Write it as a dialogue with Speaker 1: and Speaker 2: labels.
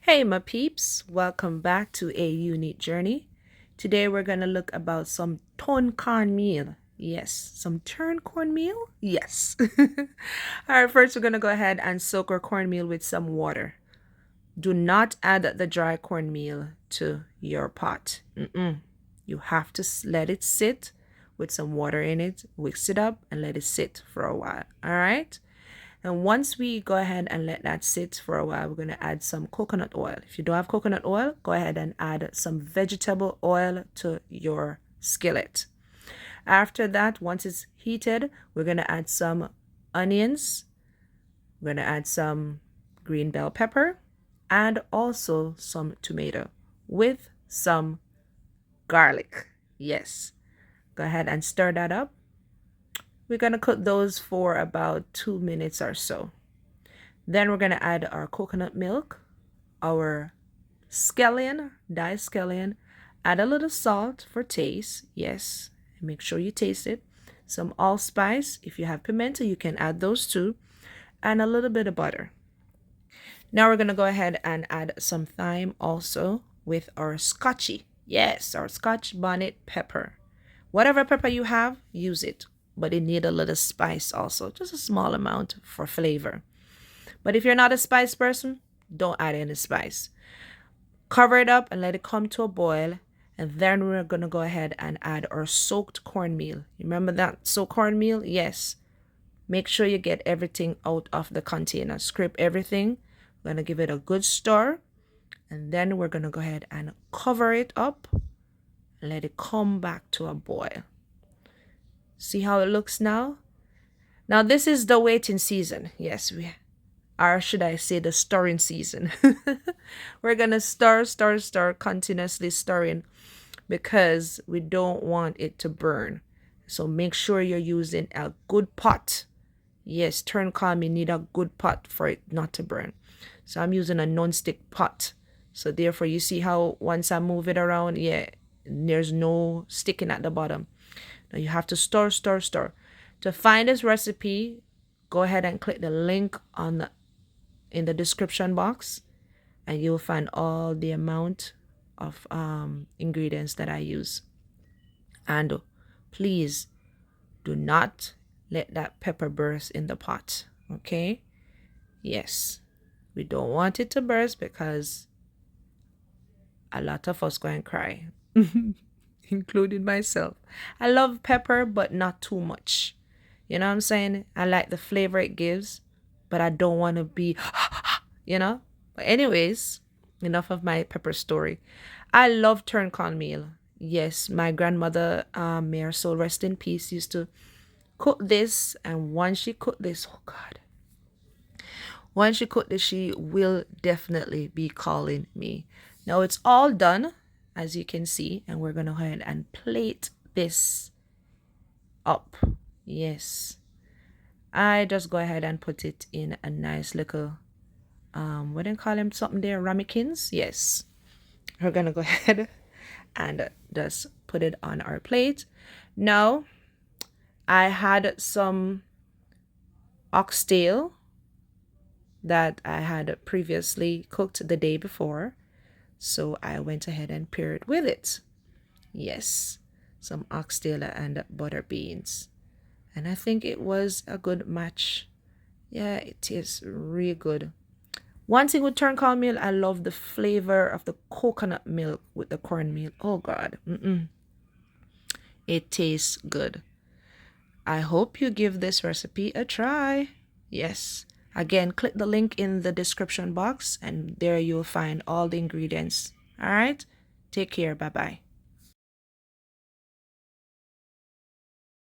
Speaker 1: Hey my peeps, welcome back to a unique journey. Today we're going to look about some Tun Cornmeal. Yes, some Tun Cornmeal? Yes. Alright, first we're going to go ahead and soak our cornmeal with some water. Do not add the dry cornmeal to your pot. You have to let it sit with some water in it, whisk it up and let it sit for a while. Alright? And once we go ahead and let that sit for a while, we're going to add some coconut oil. If you don't have coconut oil, go ahead and add some vegetable oil to your skillet. After that, once it's heated, we're going to add some onions. We're going to add some green bell pepper and also some tomato with some garlic. Yes. Go ahead and stir that up. We're going to cook those for about 2 minutes or so. Then we're going to add our coconut milk, our scallion, diced scallion, add a little salt for taste. Yes, make sure you taste it. Some allspice. If you have pimento, you can add those too. And a little bit of butter. Now we're going to go ahead and add some thyme also with our scotchy. Yes, our scotch bonnet pepper. Whatever pepper you have, use it. But it need a little spice also, just a small amount for flavor. But if you're not a spice person, don't add any spice. Cover it up and let it come to a boil. And then we're going to go ahead and add our soaked cornmeal. Remember that soaked cornmeal? Yes. Make sure you get everything out of the container. Scrape everything. We're going to give it a good stir. And then we're going to go ahead and cover it up and let it come back to a boil. See how it looks now? Now this is the waiting season. Yes, or should I say the stirring season. We're going to stir, continuously stirring because we don't want it to burn. So make sure you're using a good pot. Yes, Tun Cornmeal need a good pot for it not to burn. So I'm using a non-stick pot. So therefore you see how once I move it around, yeah, there's no sticking at the bottom. Now you have to stir. To find this recipe, go ahead and click the link in the description box and you'll find all the amount of ingredients that I use. And please do not let that pepper burst in the pot. Okay? Yes. We don't want it to burst because a lot of us going to cry. Including myself. I love pepper, but not too much. You know what I'm saying? I like the flavor it gives, but I don't want to be, you know? But anyways, enough of my pepper story. I love Tun Cornmeal. Yes, my grandmother, may her soul rest in peace, used to cook this. And once she cooked this, oh God. Once she cooked this, she will definitely be calling me. Now it's all done, as you can see, and we're going to go ahead and plate this up. Yes, I just go ahead and put it in a nice little what do you call them, something there, ramekins. Yes, we're gonna go ahead and just put it on our plate. Now I had some oxtail that I had previously cooked the day before, so I went ahead and paired it with it. Yes, some oxtail and butter beans. And I think it was a good match. Yeah, it tastes really good. One thing with Tun Cornmeal, I love the flavor of the coconut milk with the cornmeal. Oh God. It tastes good. I hope you give this recipe a try. Yes. Again, click the link in the description box and there you'll find all the ingredients. All right. Take care. Bye-bye.